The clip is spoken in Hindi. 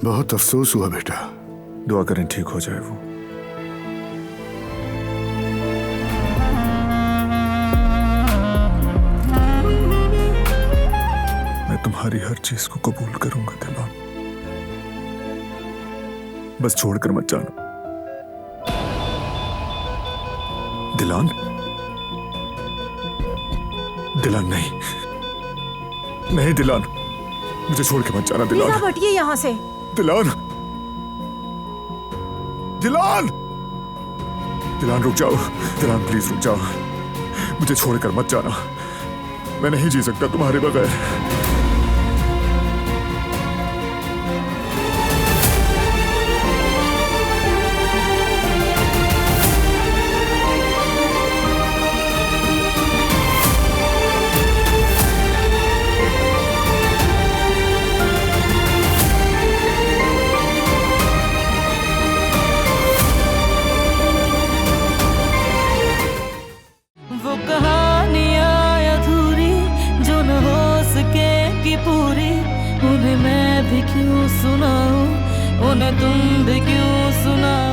बहुत अफसोस हुआ बेटा। दुआ करें ठीक हो जाए वो। मैं तुम्हारी हर चीज को कबूल करूंगा दिलान, बस छोड़कर मत जाना। दिलान, दिलान नहीं, नहीं दिलान, मुझे छोड़ के मत जाना दिलान। प्लीज आप हटिए यहाँ से। दिलान, दिलान, दिलान रुक जाओ। दिलान प्लीज रुक जाओ, मुझे छोड़कर मत जाना। मैं नहीं जी सकता तुम्हारे बगैर। उन्हें मैं भी क्यों सुनाऊं, उन्हें तुम भी क्यों सुनाओ।